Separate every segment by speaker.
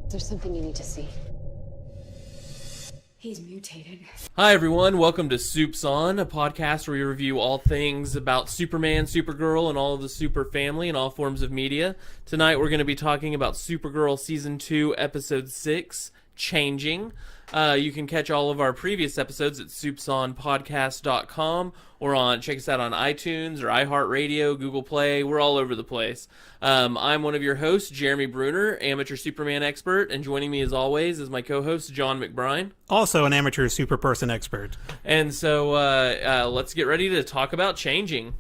Speaker 1: There's something you need to see.
Speaker 2: He's mutated.
Speaker 3: Hi everyone, welcome to Supes On, a podcast where we review all things about Superman, Supergirl, and all of the Super family in all forms of media. Tonight we're going to be talking about Supergirl Season 2, Episode 6, Changing. You can catch all of our previous episodes at supesonpodcast.com or check us out on iTunes or iHeartRadio, Google Play. We're all over the place. I'm one of your hosts, Jeremy Bruner, amateur Superman expert, and joining me as always is my co-host, John McBride.
Speaker 4: Also an amateur super person expert.
Speaker 3: And so let's get ready to talk about Changing.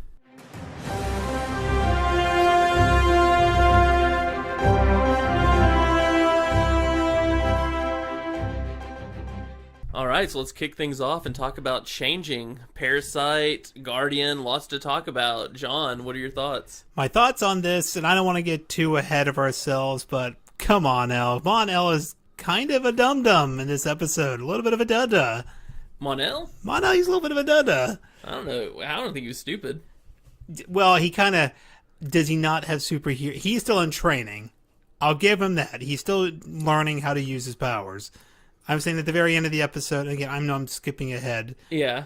Speaker 3: All right, so let's kick things off and talk about Changing. Parasite, Guardian, lots to talk about. John, what are your thoughts?
Speaker 4: My thoughts on this, and I don't want to get too ahead of ourselves, but come on, El. Mon-el is kind of a dum-dum in this episode. A little bit of a dada.
Speaker 3: Mon-el?
Speaker 4: Mon-el, he's a little bit of a dada.
Speaker 3: I don't know. I don't think he was stupid.
Speaker 4: Well, he kind of... Does he not have superhero... He's still in training. I'll give him that. He's still learning how to use his powers. I'm saying at the very end of the episode, again, I know I'm skipping ahead.
Speaker 3: Yeah.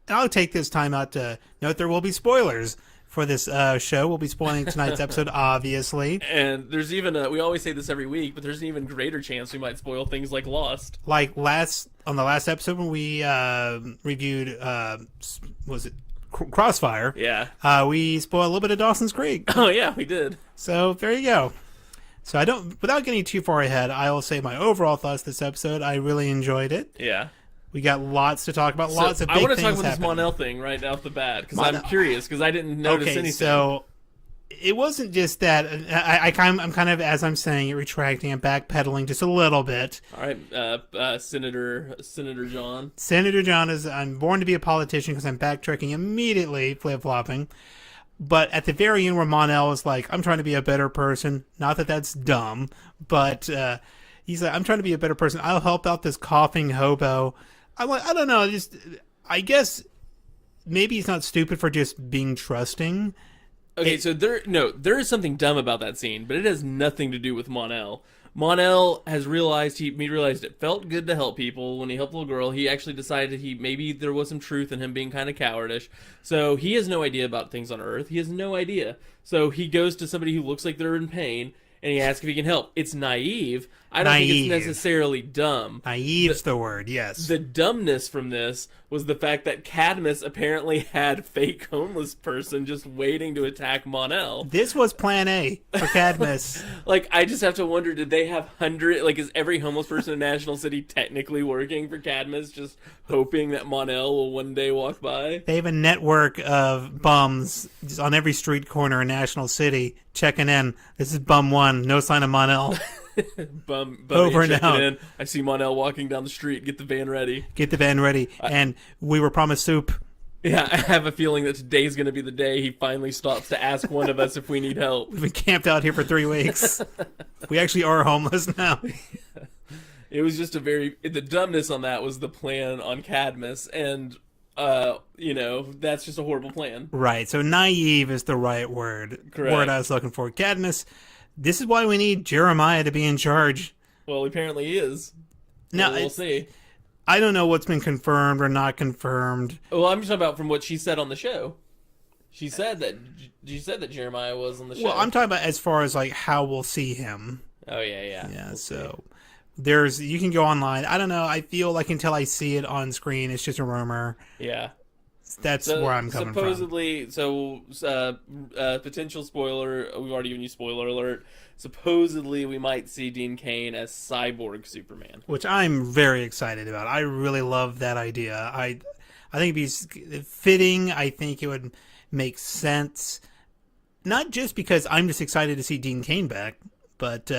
Speaker 4: I'll take this time out to note there will be spoilers for this show. We'll be spoiling tonight's episode, obviously.
Speaker 3: And there's even we always say this every week, but there's an even greater chance we might spoil things like Lost.
Speaker 4: Like on the last episode when we reviewed, was it Crossfire?
Speaker 3: Yeah.
Speaker 4: We spoiled a little bit of Dawson's Creek.
Speaker 3: Oh, yeah, we did.
Speaker 4: So there you go. So without getting too far ahead, I will say my overall thoughts this episode. I really enjoyed it.
Speaker 3: Yeah.
Speaker 4: We got lots to talk about, lots of big things.
Speaker 3: I want to talk about
Speaker 4: happening.
Speaker 3: This mon-el thing right off the bat, because I'm curious, because I didn't notice anything.
Speaker 4: So it wasn't just that. I'm kind of, as I'm saying it, retracting and backpedaling just a little bit.
Speaker 3: All right, Senator John.
Speaker 4: Senator John is, I'm born to be a politician because I'm backtracking immediately, flip-flopping. But at the very end where mon-el is like, I'm trying to be a better person. Not that that's dumb, but he's like, I'm trying to be a better person. I'll help out this coughing hobo. I'm like, I don't know. I guess maybe he's not stupid for just being trusting.
Speaker 3: Okay, so there is something dumb about that scene, but it has nothing to do with mon-el. Mon-el has realized he realized it felt good to help people when he helped the little girl. He actually decided maybe there was some truth in him being kind of cowardish. So he has no idea about things on Earth. He has no idea. So he goes to somebody who looks like they're in pain and he asks if he can help. It's naive. I don't think it's necessarily dumb.
Speaker 4: Naive's the word, yes.
Speaker 3: The dumbness from this was the fact that Cadmus apparently had fake homeless person just waiting to attack mon-el.
Speaker 4: This was plan A for Cadmus.
Speaker 3: Like, I just have to wonder, did they have is every homeless person in National City technically working for Cadmus, just hoping that mon-el will one day walk by?
Speaker 4: They have a network of bums just on every street corner in National City checking in. This is bum one, no sign of mon-el.
Speaker 3: bum
Speaker 4: Over and out.
Speaker 3: In. I see mon-el walking down the street. Get the van ready.
Speaker 4: And we were promised soup.
Speaker 3: Yeah, I have a feeling that today's going to be the day he finally stops to ask one of us if we need help.
Speaker 4: We've been camped out here for 3 weeks. We actually are homeless now.
Speaker 3: It was just the dumbness on that was the plan on Cadmus, and that's just a horrible plan.
Speaker 4: Right, so naive is the right word.
Speaker 3: Correct.
Speaker 4: Word I was looking for. Cadmus, this is why we need Jeremiah to be in charge.
Speaker 3: Well, apparently he is.
Speaker 4: Now,
Speaker 3: we'll see.
Speaker 4: I don't know what's been confirmed or not confirmed.
Speaker 3: Well, I'm just talking about from what she said on the show. She said that Jeremiah was on the show.
Speaker 4: Well, I'm talking about as far as like how we'll see him.
Speaker 3: Oh yeah.
Speaker 4: Yeah, so you can go online. I don't know. I feel like until I see it on screen, it's just a rumor.
Speaker 3: Yeah.
Speaker 4: That's where I'm coming
Speaker 3: supposedly, from. Potential spoiler, we've already given you spoiler alert. Supposedly, we might see Dean Cain as Cyborg Superman.
Speaker 4: Which I'm very excited about. I really love that idea. I think it'd be fitting. I think it would make sense. Not just because I'm just excited to see Dean Cain back, but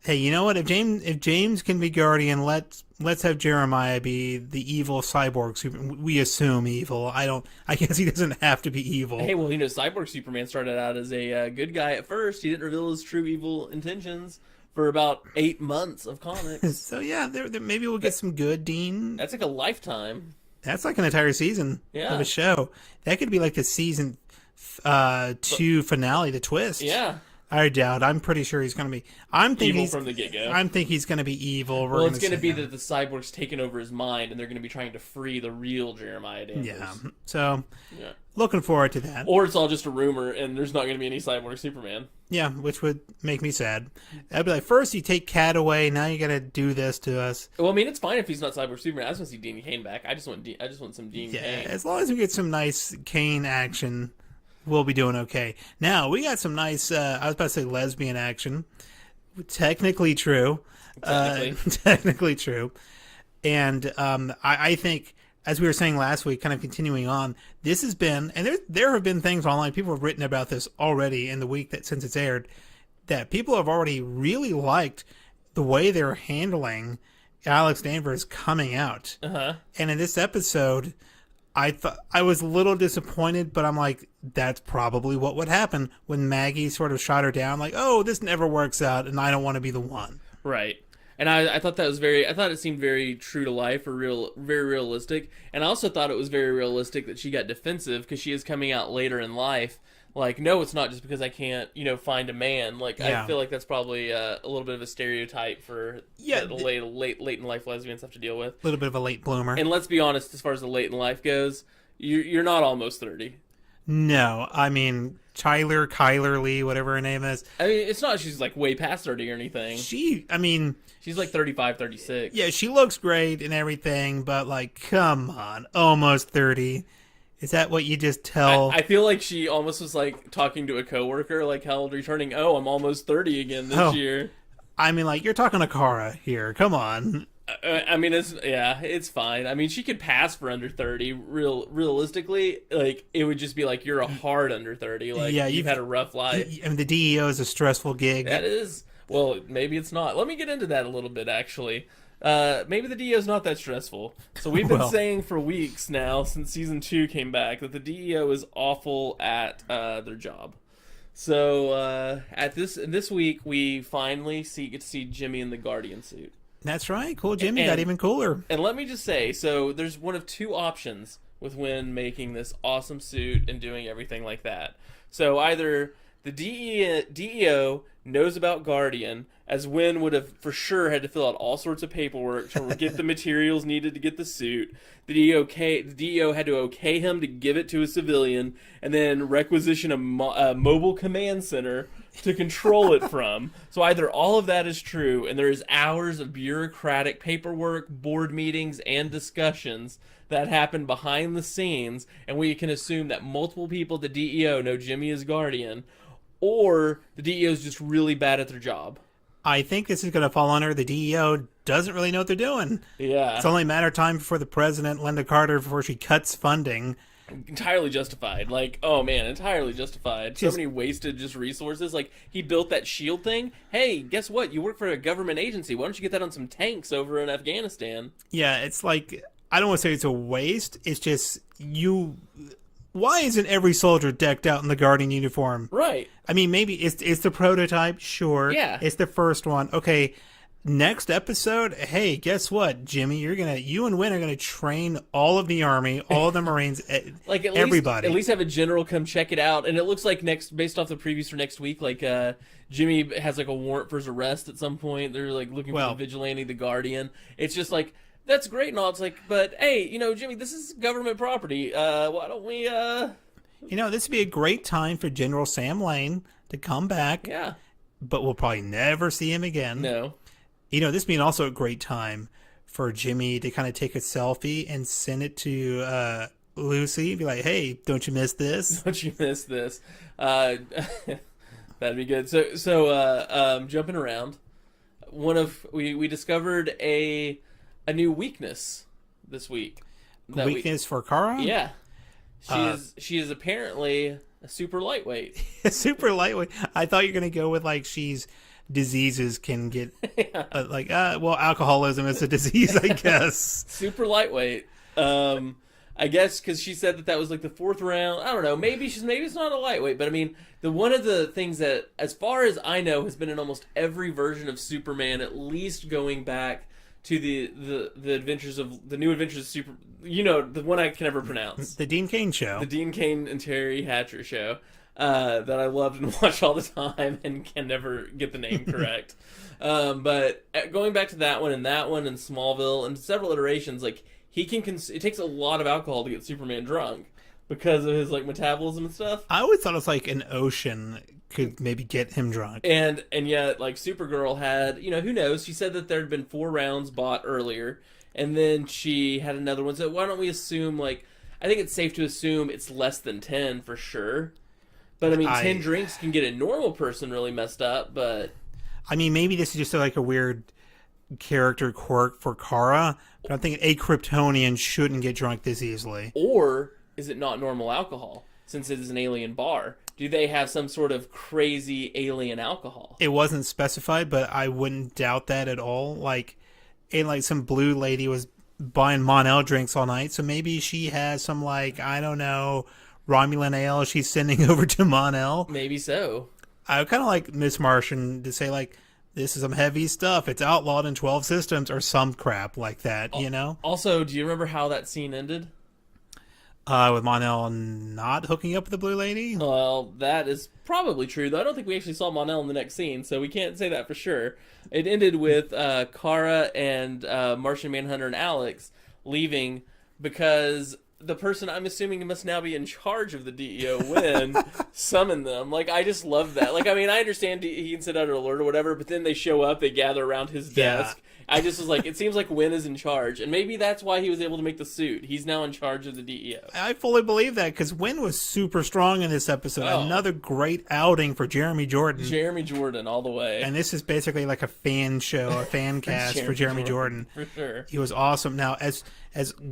Speaker 4: hey, you know what? If James can be Guardian, let's have Jeremiah be the evil cyborg Superman. We assume evil. I guess he doesn't have to be evil.
Speaker 3: Hey, well, Cyborg Superman started out as a good guy at first. He didn't reveal his true evil intentions for about 8 months of comics.
Speaker 4: So yeah, there maybe we'll get some good Dean.
Speaker 3: That's like a lifetime.
Speaker 4: That's like an entire season of a show. That could be like the season 2 finale, the twist.
Speaker 3: Yeah.
Speaker 4: I doubt. I'm pretty sure he's going to be. I'm thinking
Speaker 3: Evil
Speaker 4: he's
Speaker 3: from the get-go.
Speaker 4: I'm thinking he's going to be evil.
Speaker 3: Well, it's going to be that the cyborg's taken over his mind, and they're going to be trying to free the real Jeremiah Danvers.
Speaker 4: Yeah. So,
Speaker 3: Yeah.
Speaker 4: looking forward to that.
Speaker 3: Or it's all just a rumor, and there's not going to be any cyborg Superman.
Speaker 4: Yeah, which would make me sad. I'd be like, first you take Cat away, now you got to do this to us.
Speaker 3: Well, I mean, it's fine if he's not cyborg Superman. I just want to see Dean Cain back. I just want some Dean
Speaker 4: Yeah,
Speaker 3: Cain.
Speaker 4: as long as we get some nice Kane action, we'll be doing okay. Now, we got some nice, I was about to say lesbian action. Technically true. Technically true. And I think, as we were saying last week, kind of continuing on, this has been, and there have been things online, people have written about this already in the week that since it's aired, that people have already really liked the way they're handling Alex Danvers coming out.
Speaker 3: Uh-huh.
Speaker 4: And in this episode, I thought I was a little disappointed, but I'm like, that's probably what would happen when Maggie sort of shot her down, like, oh, this never works out, and I don't want to be the one.
Speaker 3: Right. And I thought that was I thought it seemed very true to life, or very realistic. And I also thought it was very realistic that she got defensive because she is coming out later in life. Like, no, it's not just because I can't, find a man. Like,
Speaker 4: Yeah.
Speaker 3: I feel like that's probably a little bit of a stereotype for the late in life lesbians have to deal with.
Speaker 4: A little bit of a late bloomer.
Speaker 3: And let's be honest, as far as the late in life goes, you're not almost 30.
Speaker 4: No, I mean, Kyler Lee, whatever her name is.
Speaker 3: I mean, it's not she's like way past 30 or anything.
Speaker 4: She's
Speaker 3: like 35, 36.
Speaker 4: Yeah, she looks great and everything, but like, come on, almost 30. Is that what you just tell?
Speaker 3: I feel like she almost was like talking to a coworker, like, how old are you turning? Oh, I'm almost 30 again this year.
Speaker 4: I mean, like, you're talking to Kara here. Come on.
Speaker 3: I mean, it's fine. I mean, she could pass for under 30. Realistically, like, it would just be like you're a hard under 30. Like, yeah, you've had a rough life.
Speaker 4: I mean, the DEO is a stressful gig.
Speaker 3: That is. Well, maybe it's not. Let me get into that a little bit, actually. Maybe the DEO is not that stressful. So we've been saying for weeks now, since season 2 came back, that the DEO is awful at their job. So this week, we finally get to see Jimmy in the Guardian suit.
Speaker 4: That's right. Cool Jimmy got even cooler.
Speaker 3: And let me just say, so there's one of two options with Winn making this awesome suit and doing everything like that. So either the DEO knows about Guardian, as Winn would have for sure had to fill out all sorts of paperwork to get the materials needed to get the suit. The DEO had to okay him to give it to a civilian, and then requisition a mobile command center to control it from. So either all of that is true, and there is hours of bureaucratic paperwork, board meetings, and discussions that happen behind the scenes, and we can assume that multiple people at the DEO know Jimmy is Guardian, or the DEO is just really bad at their job.
Speaker 4: I think this is going to fall under the DEO doesn't really know what they're doing.
Speaker 3: Yeah.
Speaker 4: It's only a matter of time before the president, Linda Carter, before she cuts funding.
Speaker 3: Entirely justified. Like, oh man, entirely justified. So many wasted just resources. Like, he built that shield thing. Hey, guess what? You work for a government agency. Why don't you get that on some tanks over in Afghanistan?
Speaker 4: Yeah, it's like, I don't want to say it's a waste. It's just, why isn't every soldier decked out in the Guardian uniform?
Speaker 3: Right.
Speaker 4: I mean, maybe it's the prototype, sure.
Speaker 3: Yeah.
Speaker 4: It's the first one. Okay, next episode, hey, guess what, Jimmy? You and Winn are gonna train all of the Army, all of the Marines,
Speaker 3: like
Speaker 4: everybody.
Speaker 3: At least have a general come check it out. And it looks like based off the previews for next week, like Jimmy has like a warrant for his arrest at some point. They're like looking for the vigilante, the Guardian. It's just like, that's great and all. It's like, but hey, Jimmy, this is government property. Why don't we,
Speaker 4: this would be a great time for General Sam Lane to come back.
Speaker 3: Yeah.
Speaker 4: But we'll probably never see him again.
Speaker 3: No.
Speaker 4: This being also a great time for Jimmy to kind of take a selfie and send it to Lucy. Be like, hey, don't you miss this?
Speaker 3: Don't you miss this? That'd be good. So jumping around, we discovered a new weakness this week.
Speaker 4: Weakness for Kara?
Speaker 3: Yeah. She is apparently a super lightweight.
Speaker 4: Super lightweight. I thought you were going to go with like diseases can get alcoholism is a disease, I guess.
Speaker 3: Super lightweight. I guess because she said that was like the 4th round. I don't know. Maybe it's not a lightweight, but I mean, one of the things that, as far as I know, has been in almost every version of Superman, at least going back to the adventures of the new adventures of the one I can never pronounce.
Speaker 4: The Dean Cain show.
Speaker 3: The Dean Cain and Terry Hatcher show. that I loved and watch all the time and can never get the name correct. But going back to that one and Smallville and several iterations, like he can. It takes a lot of alcohol to get Superman drunk because of his like metabolism and stuff.
Speaker 4: I always thought it was like an ocean could maybe get him drunk.
Speaker 3: And yet, like Supergirl had, who knows? She said that there had been 4 rounds bought earlier, and then she had another one. So why don't we assume like I think it's safe to assume it's less than 10 for sure. But I mean, 10 drinks can get a normal person really messed up. But
Speaker 4: I mean, maybe this is just like a weird character quirk for Kara. But I'm thinking a Kryptonian shouldn't get drunk this easily.
Speaker 3: Or is it not normal alcohol since it is an alien bar? Do they have some sort of crazy alien alcohol?
Speaker 4: It wasn't specified, but I wouldn't doubt that at all. Like some blue lady was buying mon-el drinks all night, so maybe she has some like, I don't know, Romulan ale she's sending over to mon-el.
Speaker 3: Maybe so.
Speaker 4: I kind of like Miss Martian to say like, this is some heavy stuff. It's outlawed in 12 systems or some crap like that,
Speaker 3: Also, do you remember how that scene ended?
Speaker 4: With mon-el not hooking up with the blue lady?
Speaker 3: Well, that is probably true, though I don't think we actually saw mon-el in the next scene, so we can't say that for sure. It ended with Kara and Martian Manhunter and Alex leaving because the person I'm assuming must now be in charge of the DEO, Winn, summoned them. Like, I just love that. Like, I mean, I understand he can send out an alert or whatever, but then they show up, they gather around his desk. I just was like, it seems like Winn is in charge, and maybe that's why he was able to make the suit. He's now in charge of the DEO.
Speaker 4: I fully believe that, because Winn was super strong in this episode.
Speaker 3: Oh.
Speaker 4: Another great outing for Jeremy Jordan.
Speaker 3: Jeremy Jordan, all the way.
Speaker 4: And this is basically like a fan show, a fan cast for Jeremy Jordan.
Speaker 3: For sure.
Speaker 4: He was awesome. Now, as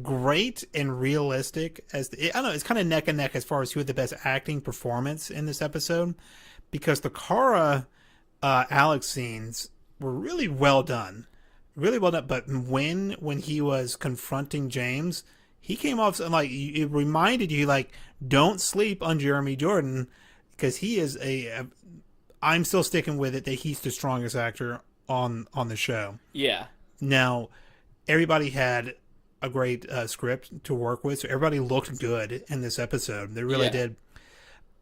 Speaker 4: great and realistic as I don't know, it's kind of neck and neck as far as who had the best acting performance in this episode, because the Kara Alex scenes were really well done. Really well done. But when he was confronting James, he came off like, it reminded you like, don't sleep on Jeremy Jordan, because he is I'm still sticking with it that he's the strongest actor on the show.
Speaker 3: Yeah.
Speaker 4: Now, everybody had a great script to work with, so everybody looked good in this episode. They really did.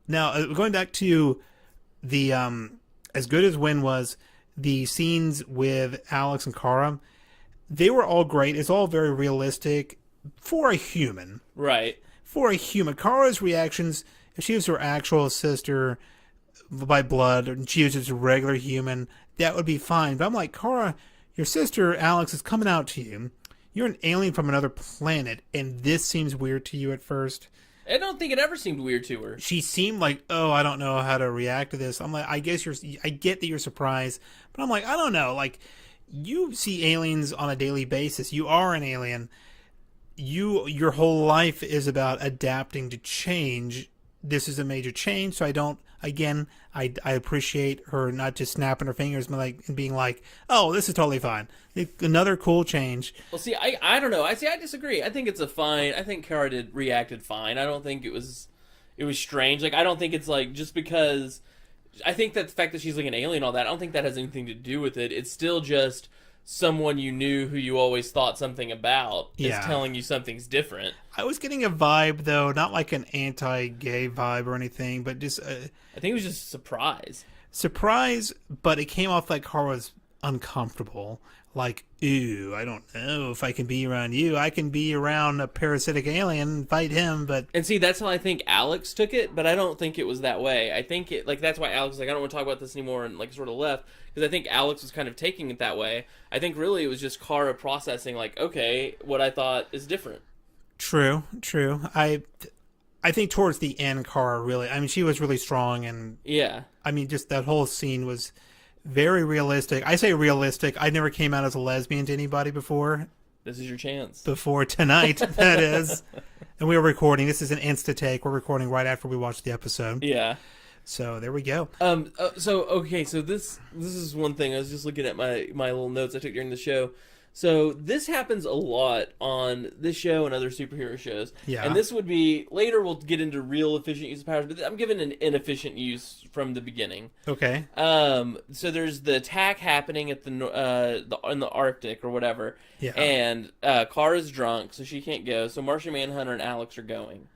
Speaker 4: Now, going back to the as good as Winn was, the scenes with Alex and Kara, they were all great. It's all very realistic for a human.
Speaker 3: Right. For a human.
Speaker 4: Kara's reactions, if she was her actual sister by blood, and she was just a regular human, that would be fine. But I'm like, Kara, your sister Alex is coming out to you. You're an alien from another planet, and this seems weird to you at first.
Speaker 3: I don't think it ever seemed weird to her.
Speaker 4: She seemed like, oh, I don't know how to react to this. I'm like, I get that you're surprised, but I'm like, I don't know. Like, you see aliens on a daily basis. You are an alien. Your whole life is about adapting to change. This is a major change, so I appreciate her not just snapping her fingers, but like and being like, oh, this is totally fine. Another cool change.
Speaker 3: Well, see, I don't know. I disagree. I think it's I think Kara reacted fine. I don't think it was strange. Like, I don't think it's like, just because, I think that the fact that she's like an alien and all that, I don't think that has anything to do with it. It's still just someone you knew who you always thought something about is telling you something's different.
Speaker 4: I was getting a vibe, though, not like an anti-gay vibe or anything, but just
Speaker 3: I think it was just surprise.
Speaker 4: Surprise, but it came off like Kara was uncomfortable. Like, ooh, I don't know if I can be around you. I can be around a parasitic alien and fight him, but...
Speaker 3: And see, that's how I think Alex took it, but I don't think it was that way. I think it, like, that's why Alex was like, I don't want to talk about this anymore, and, like, sort of left, because I think Alex was kind of taking it that way. I think really it was just Kara processing, like, okay, what I thought is different.
Speaker 4: True. I think towards the end, Kara really... I mean, she was really strong, and...
Speaker 3: Yeah.
Speaker 4: I mean, just that whole scene was... very realistic. I say realistic. I never came out as a lesbian to anybody before.
Speaker 3: This is your chance.
Speaker 4: Before tonight, that is. And we were recording. This is an Insta take. We're recording right after we watched the episode.
Speaker 3: Yeah.
Speaker 4: So there we go.
Speaker 3: So this is one thing. I was just looking at my little notes I took during the show. So this happens a lot on this show and other superhero shows.
Speaker 4: Yeah.
Speaker 3: And this would be, later we'll get into real efficient use of powers, but I'm giving an inefficient use from the beginning.
Speaker 4: Okay.
Speaker 3: So there's the attack happening at in the Arctic or whatever.
Speaker 4: Yeah.
Speaker 3: And Kara's drunk, so she can't go. So Martian Manhunter and Alex are going.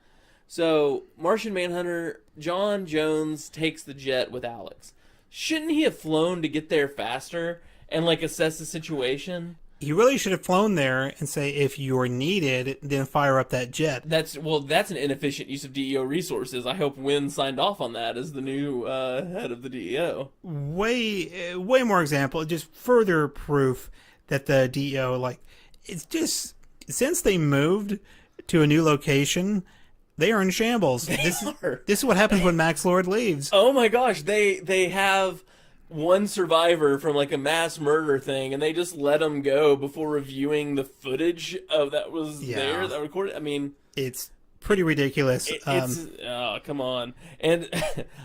Speaker 3: So, Martian Manhunter, John Jones takes the jet with Alex. Shouldn't he have flown to get there faster and, like, assess the situation?
Speaker 4: He really should have flown there and say, if you're needed, then fire up that jet.
Speaker 3: That's an inefficient use of DEO resources. I hope Winn signed off on that as the new head of the DEO.
Speaker 4: Way more example, just further proof that the DEO, like, it's just, since they moved to a new location, they are in shambles. This is what happens when Max Lord leaves.
Speaker 3: Oh my gosh, they have one survivor from like a mass murder thing, and they just let him go before reviewing the footage of that was there that recorded. I mean,
Speaker 4: it's pretty ridiculous.
Speaker 3: It's oh, come on. And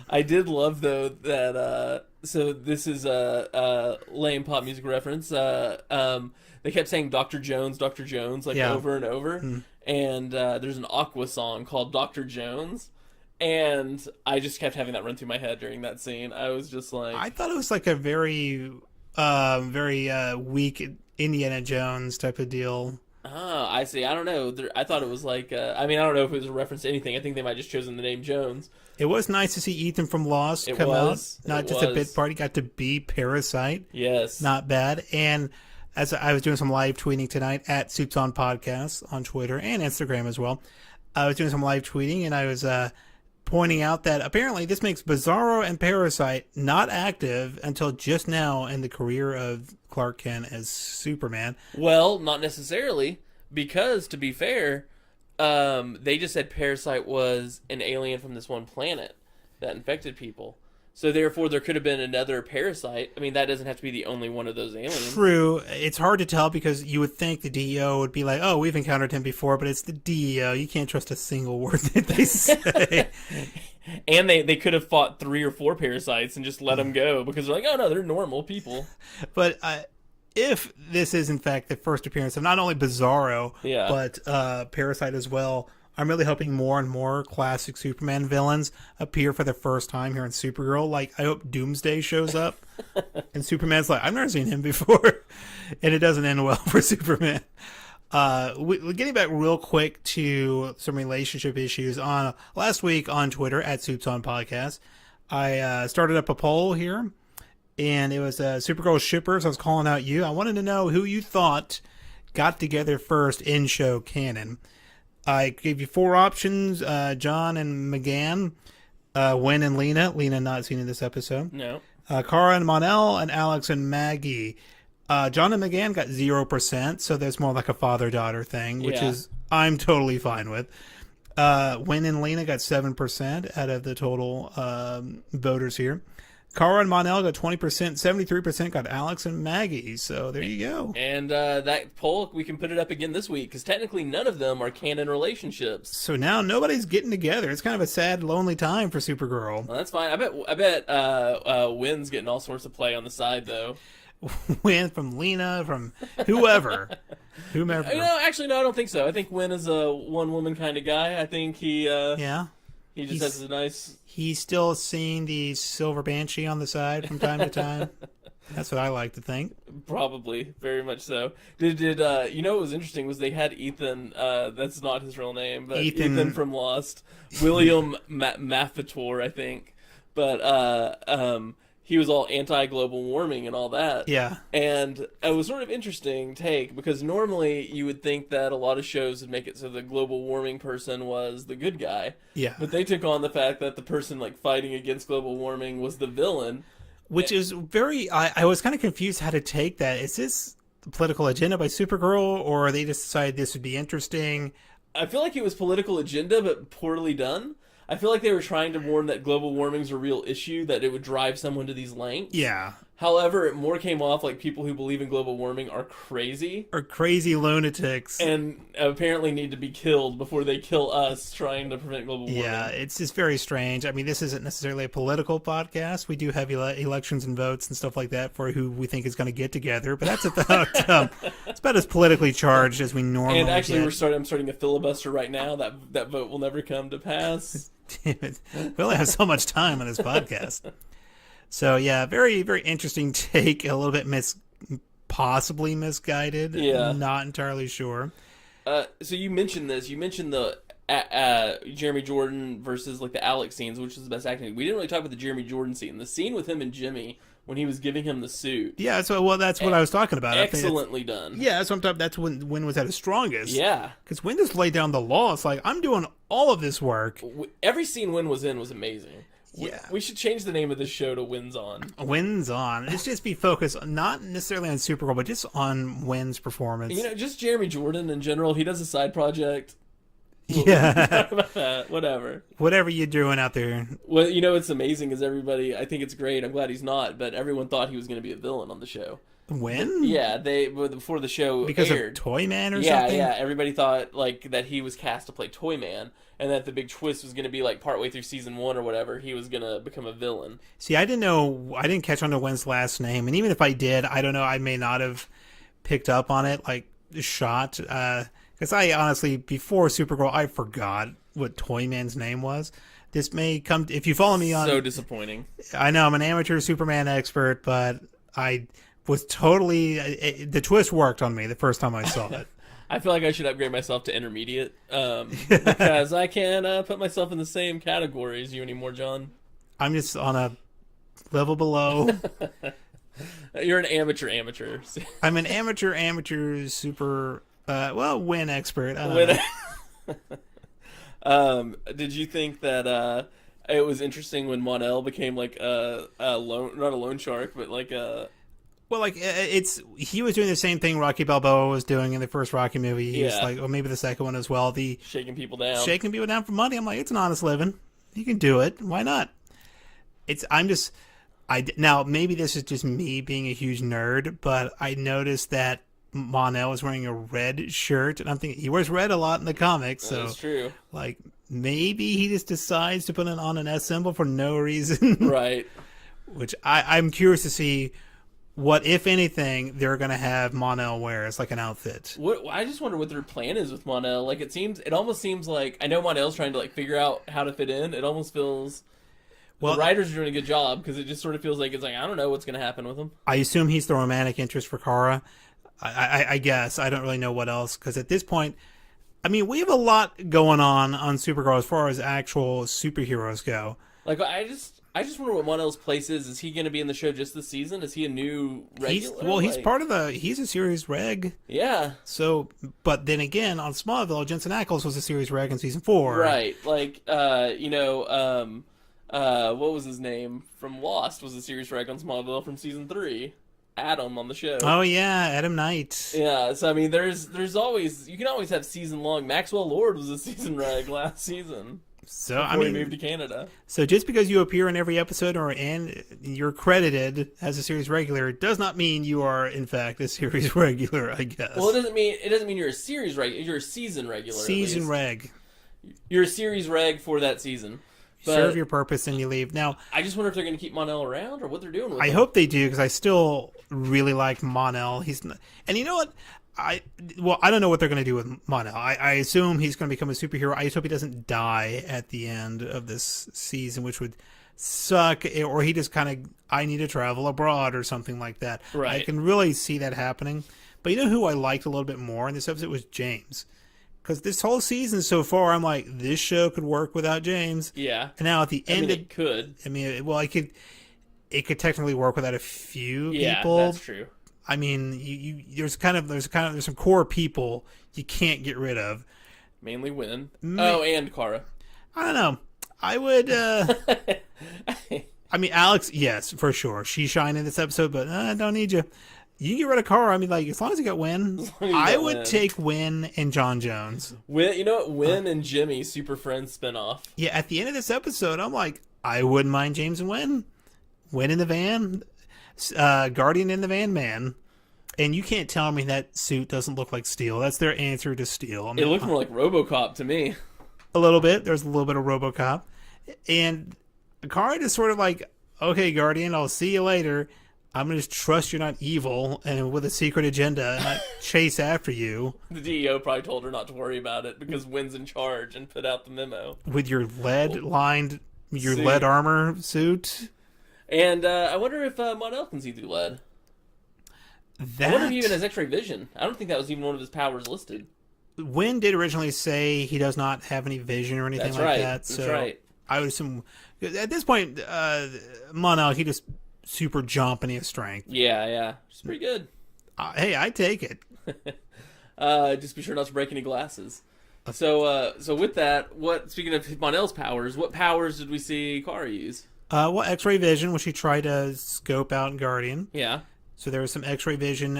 Speaker 3: I did love though that so this is a lame pop music reference. They kept saying Dr. Jones like over and over. Mm. And there's an Aqua song called Dr. Jones. And I just kept having that run through my head during that scene. I was just like...
Speaker 4: I thought it was like a very weak Indiana Jones type of deal.
Speaker 3: Ah, I see. I don't know. I thought it was like... I don't know if it was a reference to anything. I think they might have just chosen the name Jones.
Speaker 4: It was nice to see Ethan from Lost come out. Not just a bit part. He got to be Parasite.
Speaker 3: Yes.
Speaker 4: Not bad. And as I was doing some live tweeting tonight at Supes on Podcast on Twitter and Instagram as well, I was doing some live tweeting and I was... pointing out that apparently this makes Bizarro and Parasite not active until just now in the career of Clark Kent as Superman.
Speaker 3: Well, not necessarily, because to be fair, they just said Parasite was an alien from this one planet that infected people. So therefore, there could have been another Parasite. I mean, that doesn't have to be the only one of those aliens.
Speaker 4: True. It's hard to tell because you would think the DEO would be like, oh, we've encountered him before, but it's the DEO. You can't trust a single word that they say.
Speaker 3: And they could have fought 3 or 4 Parasites and just let them go because they're like, oh, no, they're normal people.
Speaker 4: But if this is, in fact, the first appearance of not only Bizarro, but Parasite as well, I'm really hoping more and more classic Superman villains appear for the first time here in Supergirl. Like, I hope Doomsday shows up, and Superman's like, I've never seen him before, and it doesn't end well for Superman. We're getting back real quick to some relationship issues. On last week on Twitter, at Supes on Podcast, I started up a poll here, and it was Supergirl shippers. I was calling out you. I wanted to know who you thought got together first in show canon. I gave you 4 options, Jon and McGann, Winn and Lena. Lena not seen in this episode.
Speaker 3: No.
Speaker 4: Kara and Mon-el, and Alex and Maggie. Jon and McGann got 0%, so that's more like a father-daughter thing, which is I'm totally fine with. Winn and Lena got 7% out of the total voters here. Kara and Mon-el got 20%, 73% got Alex and Maggie, so there you go.
Speaker 3: And that poll, we can put it up again this week, because technically none of them are canon relationships.
Speaker 4: So now nobody's getting together. It's kind of a sad, lonely time for Supergirl.
Speaker 3: Well, that's fine. I bet Winn's getting all sorts of play on the side, though.
Speaker 4: Winn from Lena, from whoever. Whomever.
Speaker 3: No, actually, no, I don't think so. I think Winn is a one-woman kind of guy. I think he... He just has a nice... He's
Speaker 4: still seeing the silver banshee on the side from time to time. That's what I like to think.
Speaker 3: Probably, very much so. Did you know what was interesting was they had Ethan, that's not his real name, but Ethan from Lost. William Maffitor, I think. But he was all anti-global warming and all that.
Speaker 4: Yeah.
Speaker 3: And it was sort of interesting take, because normally you would think that a lot of shows would make it so the global warming person was the good guy.
Speaker 4: Yeah.
Speaker 3: But they took on the fact that the person like fighting against global warming was the villain.
Speaker 4: Which is very... I was kind of confused how to take that. Is this the political agenda by Supergirl, or they just decided this would be interesting?
Speaker 3: I feel like it was political agenda, but poorly done. I feel like they were trying to warn that global warming's a real issue, that it would drive someone to these lengths.
Speaker 4: Yeah.
Speaker 3: However, it more came off like people who believe in global warming are crazy.
Speaker 4: Or crazy lunatics.
Speaker 3: And apparently need to be killed before they kill us trying to prevent global warming.
Speaker 4: Yeah, it's just very strange. I mean, this isn't necessarily a political podcast. We do have elections and votes and stuff like that for who we think is going to get together. But that's about it's about as politically charged as we normally
Speaker 3: And actually,
Speaker 4: get.
Speaker 3: I'm starting a filibuster right now. That vote will never come to pass.
Speaker 4: Damn it. We only have so much time on this podcast. So, yeah, very, very interesting take. A little bit possibly misguided.
Speaker 3: Yeah.
Speaker 4: Not entirely sure.
Speaker 3: So you mentioned this. You mentioned the Jeremy Jordan versus like the Alex scenes, which was the best acting. We didn't really talk about the Jeremy Jordan scene. The scene with him and Jimmy when he was giving him the suit.
Speaker 4: Yeah, that's what I was talking about.
Speaker 3: Excellently done.
Speaker 4: Yeah, that's what I'm talking. That's when Winn was at his strongest.
Speaker 3: Yeah,
Speaker 4: because Winn just laid down the law. It's like, I'm doing all of this work.
Speaker 3: Every scene Winn was in was amazing.
Speaker 4: Yeah,
Speaker 3: we should change the name of this show to Winn's On.
Speaker 4: Winn's On. It's just be focused not necessarily on Supergirl, but just on Winn's performance.
Speaker 3: You know, just Jeremy Jordan in general. He does a side project.
Speaker 4: Yeah.
Speaker 3: About that.
Speaker 4: Whatever you're doing out there.
Speaker 3: Well, you know what's amazing is everybody, I think it's great, I'm glad he's not, but everyone thought he was going to be a villain on the show.
Speaker 4: When?
Speaker 3: Yeah, before the show
Speaker 4: because
Speaker 3: aired.
Speaker 4: Of Toyman or something?
Speaker 3: Yeah, everybody thought like that he was cast to play Toyman, and that the big twist was going to be like partway through season 1 or whatever, he was going to become a villain.
Speaker 4: See, I didn't catch on to Winn's last name, and even if I did, I don't know, I may not have picked up on it, like, shot, because I honestly, before Supergirl, I forgot what Toyman's name was. This may come, if you follow me on...
Speaker 3: So disappointing.
Speaker 4: I know, I'm an amateur Superman expert, but I was totally... the twist worked on me the first time I saw it.
Speaker 3: I feel like I should upgrade myself to intermediate, because I can't put myself in the same category as you anymore, John.
Speaker 4: I'm just on a level below.
Speaker 3: You're an amateur.
Speaker 4: I'm an amateur super... Winn expert. I don't know.
Speaker 3: Did you think that it was interesting when Mon-El became like not a loan shark, but like a...
Speaker 4: Well, like, he was doing the same thing Rocky Balboa was doing in the first Rocky movie. He was like, or maybe the second one as well. The
Speaker 3: shaking people down
Speaker 4: for money. I'm like, it's an honest living. You can do it. Why not? Now, maybe this is just me being a huge nerd, but I noticed that Mon-El was wearing a red shirt, and I'm thinking he wears red a lot in the comics. So
Speaker 3: that's true.
Speaker 4: Like, maybe he just decides to put on an S symbol for no reason.
Speaker 3: Right. Which
Speaker 4: I'm curious to see what, if anything, they're going to have Mon-El wear as like an outfit.
Speaker 3: I just wonder what their plan is with Mon-El. Like, it almost seems like, I know Mon-El's trying to like figure out how to fit in. It almost feels... Well, the writers are doing a good job, because it just sort of feels like it's like, I don't know what's going to happen with him.
Speaker 4: I assume he's the romantic interest for Kara. I guess. I don't really know what else, because at this point, I mean, we have a lot going on Supergirl as far as actual superheroes go.
Speaker 3: Like, I just wonder what Mon-El's place is. Is he going to be in the show just this season? Is he a new regular?
Speaker 4: He's a series reg.
Speaker 3: Yeah.
Speaker 4: So, but then again, on Smallville, Jensen Ackles was a series reg in season 4.
Speaker 3: Right. Like, what was his name from Lost was a series reg on Smallville from season 3. Adam on the show.
Speaker 4: Oh yeah, Adam Knight.
Speaker 3: Yeah, so I mean, there's always, you can always have season long. Maxwell Lord was a season reg last season.
Speaker 4: So
Speaker 3: before he moved to Canada.
Speaker 4: So just because you appear in every episode and you're credited as a series regular does not mean you are in fact a series regular, I guess.
Speaker 3: Well, it doesn't mean you're a series regular. You're a season regular.
Speaker 4: Season reg.
Speaker 3: You're a series reg for that season.
Speaker 4: But serve your purpose and you leave. Now,
Speaker 3: I just wonder if they're going to keep Mon-El around or what they're doing with him.
Speaker 4: I hope they do, because I still really like Mon-El. And you know what? I don't know what they're going to do with Mon-El. I assume he's going to become a superhero. I just hope he doesn't die at the end of this season, which would suck. Or he just kind of, I need to travel abroad or something like that.
Speaker 3: Right.
Speaker 4: I can really see that happening. But you know who I liked a little bit more in this episode was James. Because this whole season so far, I'm like, this show could work without James.
Speaker 3: Yeah.
Speaker 4: And now at the end,
Speaker 3: it could.
Speaker 4: I mean, well, it could technically work without a few people.
Speaker 3: Yeah, that's true.
Speaker 4: I mean, there's some core people you can't get rid of.
Speaker 3: Mainly Winn. And Kara.
Speaker 4: I don't know. I would. I mean, Alex, yes, for sure. She shined in this episode, but I don't need you. You can get rid of Kara. I mean, like, as long as you got Winn, I would take Winn and John Jones.
Speaker 3: You know what? Winn and Jimmy, Super Friends spinoff.
Speaker 4: Yeah, at the end of this episode, I'm like, I wouldn't mind James and Winn. Winn in the van, Guardian in the van, man. And you can't tell me that suit doesn't look like Steel. That's their answer to Steel. I mean,
Speaker 3: it looked more like RoboCop to me.
Speaker 4: A little bit. There's a little bit of RoboCop. And Kara is sort of like, okay, Guardian, I'll see you later. I'm going to just trust you're not evil and with a secret agenda and not chase after you.
Speaker 3: The DEO probably told her not to worry about it because Winn's in charge and put out the memo.
Speaker 4: With your lead-lined, lead armor suit.
Speaker 3: And I wonder if Mon-El can see through lead. I wonder if he even has X-ray vision. I don't think that was even one of his powers listed.
Speaker 4: Winn did originally say he does not have any vision or anything
Speaker 3: That's
Speaker 4: like
Speaker 3: right.
Speaker 4: that. So
Speaker 3: That's right.
Speaker 4: I would assume at this point, mon-el, he just super jump and he has strength.
Speaker 3: Yeah. It's pretty good.
Speaker 4: Hey, I take it.
Speaker 3: Just be sure not to break any glasses. So with that, speaking of mon-el's powers, what powers did we see Kara use?
Speaker 4: Well, X-ray vision, which she tried to scope out in Guardian.
Speaker 3: Yeah.
Speaker 4: So there was some X-ray vision.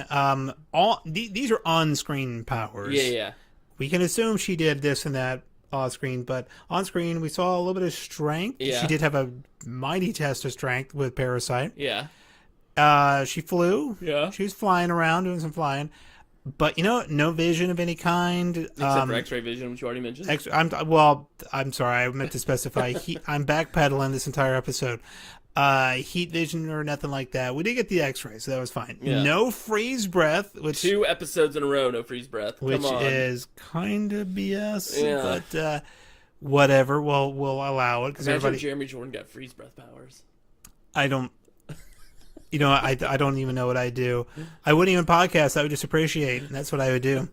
Speaker 4: These are on-screen powers.
Speaker 3: Yeah.
Speaker 4: We can assume she did this and that off-screen, but on-screen we saw a little bit of strength.
Speaker 3: Yeah.
Speaker 4: She did have a mighty test of strength with Parasite.
Speaker 3: Yeah.
Speaker 4: She flew.
Speaker 3: Yeah.
Speaker 4: She was flying around, doing some flying. But, no vision of any kind.
Speaker 3: Except for X-ray vision, which you already mentioned.
Speaker 4: I'm sorry. I meant to specify. I'm backpedaling this entire episode. Heat vision or nothing like that. We did get the X-ray, so that was fine.
Speaker 3: Yeah.
Speaker 4: No freeze breath, which
Speaker 3: 2 episodes in a row, no freeze breath. Come on.
Speaker 4: is kind of BS.
Speaker 3: Yeah.
Speaker 4: But whatever. We'll allow it because
Speaker 3: Imagine
Speaker 4: everybody.
Speaker 3: if Jeremy Jordan got freeze breath powers.
Speaker 4: I don't. I don't even know what I do. I wouldn't even podcast. I would just appreciate. And that's what I would do.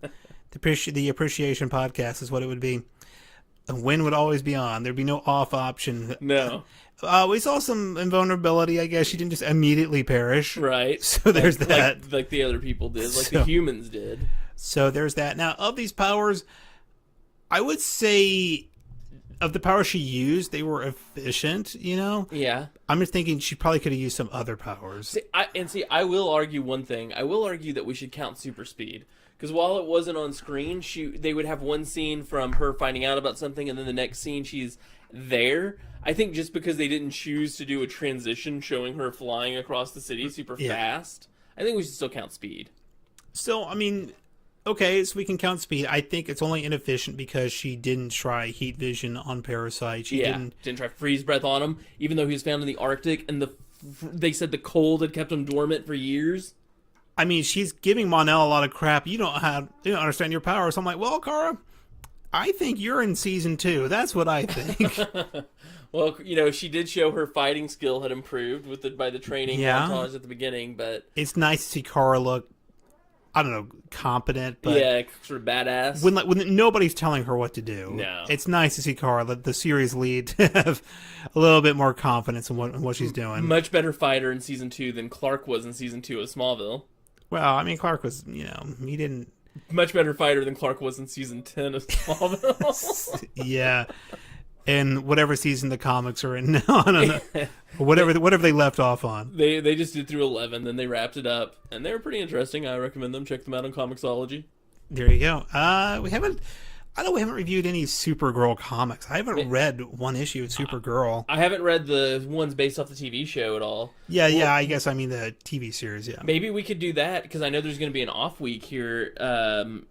Speaker 4: The appreciation podcast is what it would be. A win would always be on. There'd be no off option.
Speaker 3: No.
Speaker 4: We saw some invulnerability, I guess. She didn't just immediately perish.
Speaker 3: Right.
Speaker 4: So there's that.
Speaker 3: Like the other people did. Like the humans did.
Speaker 4: So there's that. Now, of these powers, I would say of the powers she used, they were efficient,
Speaker 3: Yeah.
Speaker 4: I'm just thinking she probably could have used some other powers.
Speaker 3: I will argue one thing. I will argue that we should count super speed. Because while it wasn't on screen, they would have one scene from her finding out about something, and then the next scene she's there. I think just because they didn't choose to do a transition showing her flying across the city super fast, I think we should still count speed.
Speaker 4: So, okay, so we can count speed. I think it's only inefficient because she didn't try heat vision on Parasite. She didn't
Speaker 3: try freeze breath on him, even though he was found in the Arctic, and they said the cold had kept him dormant for years.
Speaker 4: She's giving mon-el a lot of crap. You don't understand your powers. So I'm like, well, Kara, I think you're in season 2. That's what I think.
Speaker 3: Well, she did show her fighting skill had improved by the training montage at the beginning, but
Speaker 4: it's nice to see Kara look, I don't know, competent, but
Speaker 3: sort of badass.
Speaker 4: When nobody's telling her what to do.
Speaker 3: No.
Speaker 4: It's nice to see Kara, the series lead, have a little bit more confidence in what she's doing.
Speaker 3: Much better fighter in season 2 than Clark was in season 2 of Smallville.
Speaker 4: Well, Clark was, he didn't...
Speaker 3: Much better fighter than Clark was in season 10 of Smallville.
Speaker 4: Yeah. And whatever season the comics are in now, I don't know. whatever they left off on.
Speaker 3: They just did through 11, then they wrapped it up, and they were pretty interesting. I recommend them. Check them out on Comixology.
Speaker 4: There you go. We haven't reviewed any Supergirl comics. I haven't read one issue of Supergirl.
Speaker 3: I haven't read the ones based off the TV show at all.
Speaker 4: Yeah, I guess the TV series, yeah.
Speaker 3: Maybe we could do that, because I know there's going to be an off week here not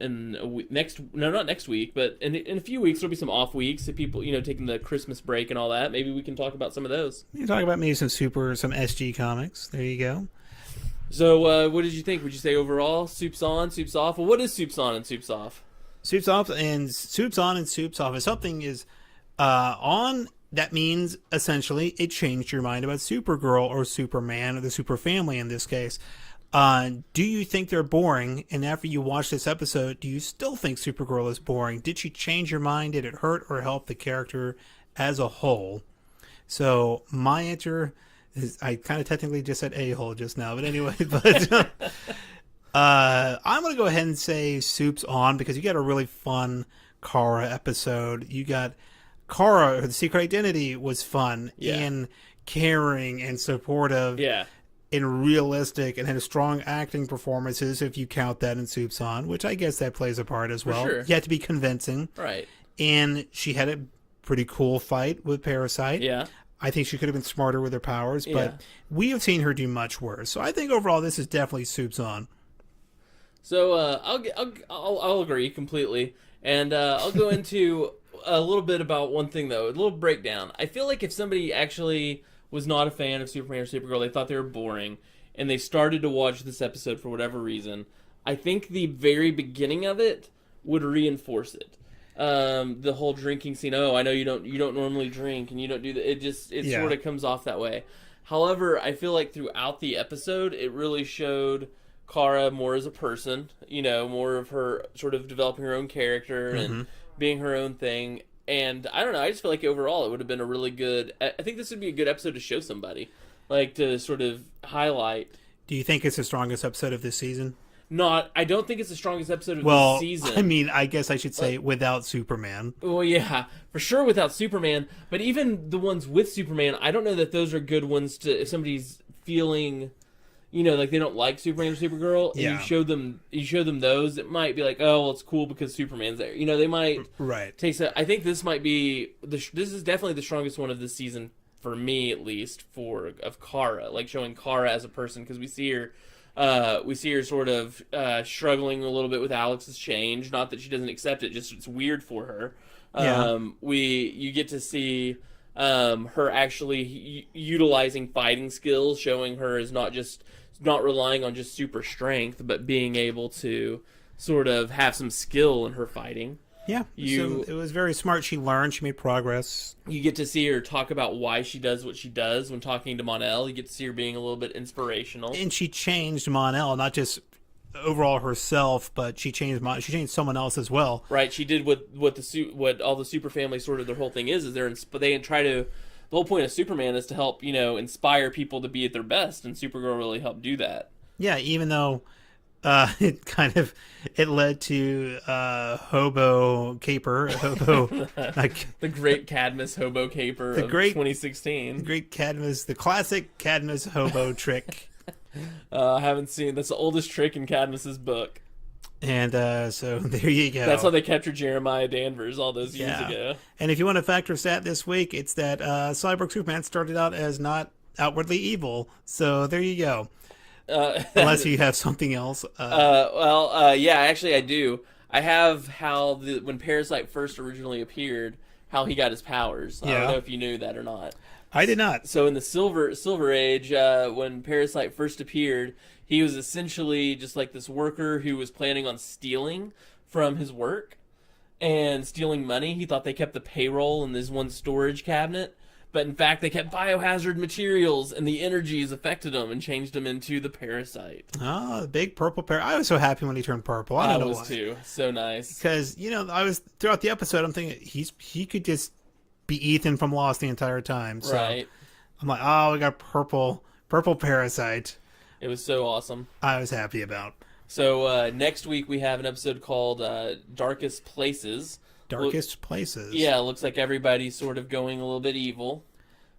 Speaker 3: next week, but in a few weeks there'll be some off weeks of people, taking the Christmas break and all that. Maybe we can talk about some of those.
Speaker 4: You can talk about maybe some SG comics. There you go.
Speaker 3: So, what did you think? Would you say overall, Supes on, Supes off? Well, what is Supes on and Supes off?
Speaker 4: Supes off and Supes on and Supes off. If something is on, that means essentially it changed your mind about Supergirl or Superman or the Super Family in this case. Do you think they're boring? And after you watch this episode, do you still think Supergirl is boring? Did she change your mind? Did it hurt or help the character as a whole? So my answer is, I kind of technically just said a-hole just now, but anyway, I'm going to go ahead and say Supes on because you got a really fun Kara episode. You got Kara, her secret identity was fun and caring and supportive and realistic and had strong acting performances if you count that in Supes on, which I guess that plays a part as well.
Speaker 3: Sure.
Speaker 4: You have to be convincing.
Speaker 3: Right.
Speaker 4: And she had a pretty cool fight with Parasite.
Speaker 3: Yeah.
Speaker 4: I think she could have been smarter with her powers, but we have seen her do much worse. So I think overall this is definitely Supes on.
Speaker 3: So I'll agree completely, and I'll go into a little bit about one thing though, a little breakdown. I feel like if somebody actually was not a fan of Superman or Supergirl, they thought they were boring, and they started to watch this episode for whatever reason, I think the very beginning of it would reinforce it. The whole drinking scene. Oh, I know you don't normally drink, and you don't do that. It sort of comes off that way. However, I feel like throughout the episode, it really showed Kara more as a person, more of her sort of developing her own character and being her own thing. And I don't know, I just feel like overall it would have been a really good... I think this would be a good episode to show somebody, like to sort of highlight.
Speaker 4: Do you think it's the strongest episode of this season?
Speaker 3: I don't think it's the strongest episode of the season.
Speaker 4: I mean, I guess I should say without Superman.
Speaker 3: Well, yeah, for sure without Superman. But even the ones with Superman, I don't know that those are good ones to, if somebody's feeling, like they don't like Superman or Supergirl, and you show them those, it might be like, oh, well, it's cool because Superman's there. They might take so. I think this might be this is definitely the strongest one of this season for me, at least of Kara, like showing Kara as a person, because we see her. We see her sort of struggling a little bit with Alex's change. Not that she doesn't accept it, just it's weird for her. You get to see her actually utilizing fighting skills, showing her as not relying on just super strength, but being able to sort of have some skill in her fighting.
Speaker 4: Yeah, so it was very smart. She learned. She made progress.
Speaker 3: You get to see her talk about why she does what she does when talking to Mon-El. You get to see her being a little bit inspirational.
Speaker 4: And she changed Mon-El, not just overall herself, but she changed someone else as well.
Speaker 3: Right. She did what all the super family sort of their whole thing is they try to. The whole point of Superman is to help inspire people to be at their best, and Supergirl really helped do that.
Speaker 4: Yeah, even though. It led to hobo caper,
Speaker 3: the great Cadmus hobo caper of 2016.
Speaker 4: The great Cadmus, the classic Cadmus hobo trick.
Speaker 3: I haven't seen that's the oldest trick in Cadmus's book.
Speaker 4: And so there you go.
Speaker 3: That's how they captured Jeremiah Danvers all those years ago.
Speaker 4: And if you want a factor stat this week, it's that Cyborg Superman started out as not outwardly evil. So there you go. Unless you have something else.
Speaker 3: Yeah, actually I do. I have how when Parasite first originally appeared, how he got his powers. I don't know if you knew that or not.
Speaker 4: I did not.
Speaker 3: So in the Silver Age, when Parasite first appeared, he was essentially just like this worker who was planning on stealing from his work and stealing money. He thought they kept the payroll in this one storage cabinet. But in fact, they kept biohazard materials, and the energies affected him and changed him into the Parasite.
Speaker 4: Oh, the big purple parasite. I was so happy when he turned purple. I was
Speaker 3: too. So nice.
Speaker 4: Because, I was, throughout the episode, I'm thinking, he could just be Ethan from Lost the entire time. So
Speaker 3: right.
Speaker 4: I'm like, oh, we got purple Parasite.
Speaker 3: It was so awesome.
Speaker 4: I was happy about.
Speaker 3: So next week, we have an episode called Darkest Places.
Speaker 4: Darkest Places.
Speaker 3: Yeah, it looks like everybody's sort of going a little bit evil.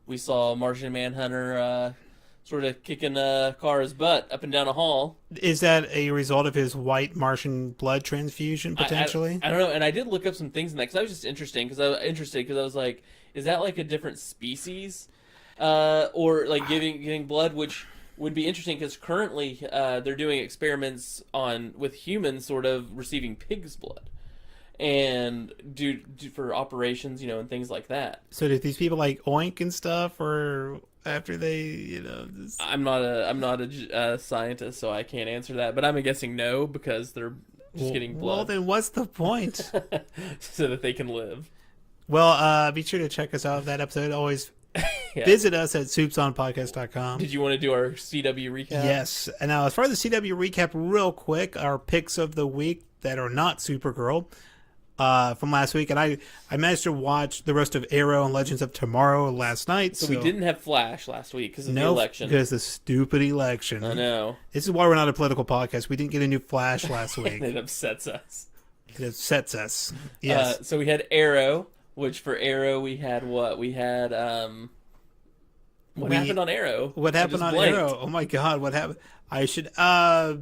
Speaker 3: We saw Martian Manhunter sort of kicking Kara's butt up and down a hall.
Speaker 4: Is that a result of his white Martian blood transfusion, potentially?
Speaker 3: I don't know, and I did look up some things in that, because I was just interested, because I was like, is that like a different species? Or like giving blood, which would be interesting, because currently they're doing experiments with humans sort of receiving pig's blood. And do for operations, and things like that.
Speaker 4: So did these people like oink and stuff, or after they, Just...
Speaker 3: I'm not a scientist, so I can't answer that. But I'm guessing no, because they're just getting blood.
Speaker 4: Well, then what's the point?
Speaker 3: So that they can live.
Speaker 4: Well, be sure to check us out. That episode. Always visit us at supesonpodcast.com.
Speaker 3: Did you want to do our CW recap?
Speaker 4: Yes. And now, as far as the CW recap, real quick, our picks of the week that are not Supergirl. From last week, and I managed to watch the rest of Arrow and Legends of Tomorrow last night.
Speaker 3: So we didn't have Flash last week because of the election.
Speaker 4: Because the stupid election.
Speaker 3: I know.
Speaker 4: This is why we're not a political podcast. We didn't get a new Flash last week.
Speaker 3: It upsets us.
Speaker 4: It upsets us. Yes.
Speaker 3: So we had Arrow, which for Arrow we had what? We had what happened on Arrow?
Speaker 4: What happened on Arrow? Oh my God, what happened? I should a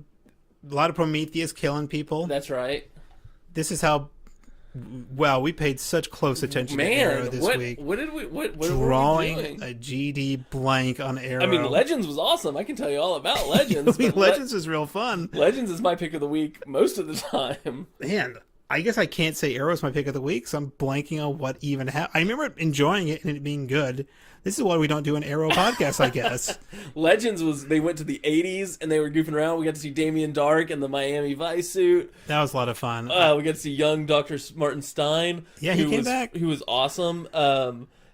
Speaker 4: lot of Prometheus killing people.
Speaker 3: That's right.
Speaker 4: This is how. Wow, we paid such close attention to Arrow this week.
Speaker 3: What did we? What
Speaker 4: drawing
Speaker 3: were we doing?
Speaker 4: A GD blank on Arrow?
Speaker 3: I mean, Legends was awesome. I can tell you all about Legends.
Speaker 4: Legends is real fun.
Speaker 3: Legends is my pick of the week most of the time.
Speaker 4: Man, I guess I can't say Arrow's my pick of the week, so I'm blanking on what even happened. I remember enjoying it and it being good. This is why we don't do an Arrow podcast, I guess.
Speaker 3: Legends they went to the 80s and they were goofing around. We got to see Damien Dark in the Miami Vice suit.
Speaker 4: That was a lot of fun.
Speaker 3: We got to see young Dr. Martin Stein.
Speaker 4: Yeah, he came back.
Speaker 3: Who was awesome.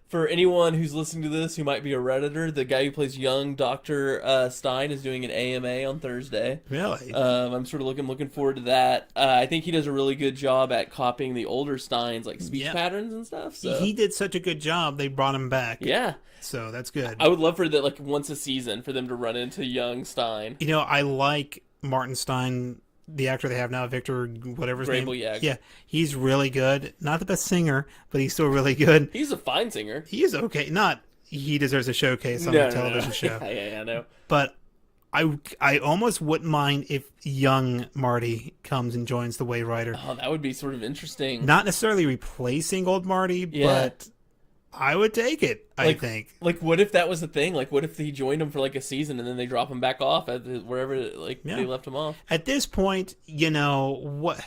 Speaker 3: For anyone who's listening to this who might be a Redditor, the guy who plays young Dr. Stein is doing an AMA on Thursday.
Speaker 4: Really?
Speaker 3: I'm sort of looking forward to that. I think he does a really good job at copying the older Steins, like speech patterns and stuff. So.
Speaker 4: He did such a good job, they brought him back.
Speaker 3: Yeah.
Speaker 4: So that's good.
Speaker 3: I would love for that, like, once a season for them to run into young Stein.
Speaker 4: You know, I like Martin Stein, the actor they have now, Victor, whatever his name.
Speaker 3: Grable-Yag.
Speaker 4: Yeah, he's really good. Not the best singer, but he's still really good.
Speaker 3: He's a fine singer.
Speaker 4: He is okay. Not he deserves a showcase on a television show.
Speaker 3: Yeah, I know.
Speaker 4: But I almost wouldn't mind if young Marty comes and joins the Wave Rider.
Speaker 3: Oh, that would be sort of interesting.
Speaker 4: Not necessarily replacing old Marty, but I would take it, I think.
Speaker 3: Like, what if that was the thing? Like, what if he joined him for, like, a season and then they drop him back off at wherever, they left him off?
Speaker 4: At this point, you know, what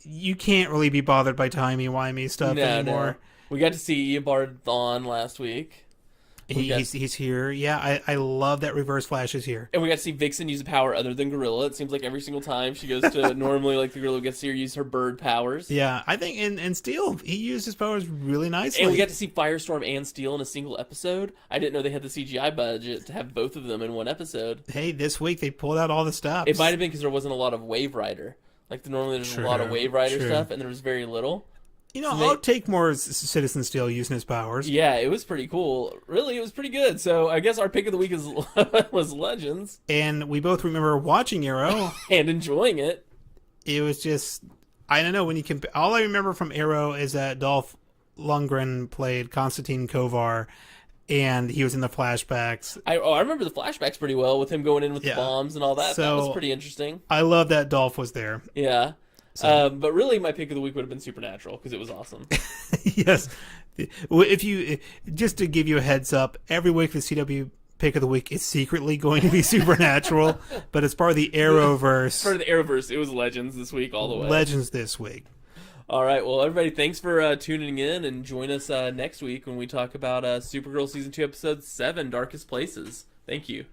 Speaker 4: you can't really be bothered by timey-wimey stuff anymore.
Speaker 3: No. We got to see Eobard Thawne last week.
Speaker 4: He's here. Yeah, I love that Reverse Flash is here.
Speaker 3: And we got to see Vixen use a power other than Gorilla. It seems like every single time she goes to normally, like, the Gorilla gets to see her use her bird powers.
Speaker 4: Yeah, I think in Steel, he used his powers really nicely.
Speaker 3: And we got to see Firestorm and Steel in a single episode. I didn't know they had the CGI budget to have both of them in one episode.
Speaker 4: Hey, this week they pulled out all the stops.
Speaker 3: It might have been because there wasn't a lot of Wave Rider. Like, normally there's a lot of Wave Rider stuff, and there was very little.
Speaker 4: You know, I'll take more Citizen Steel using his powers.
Speaker 3: Yeah, it was pretty cool. Really, it was pretty good. So I guess our pick of the week was Legends.
Speaker 4: And we both remember watching Arrow.
Speaker 3: And enjoying it.
Speaker 4: It was just, I don't know, when you compare, all I remember from Arrow is that Dolph Lundgren played Konstantin Kovar, and he was in the flashbacks.
Speaker 3: I remember the flashbacks pretty well with him going in with the bombs and all that. That was pretty interesting.
Speaker 4: I love that Dolph was there.
Speaker 3: Yeah. But really, my pick of the week would have been Supernatural because it was awesome.
Speaker 4: Yes. If you just to give you a heads up, every week the CW pick of the week is secretly going to be Supernatural, but as part of the Arrowverse.
Speaker 3: Part of the Arrowverse, it was Legends this week all the way.
Speaker 4: Legends this week.
Speaker 3: All right, well, everybody, thanks for tuning in, and join us next week when we talk about Supergirl Season 2, Episode 7, Darkest Places. Thank you.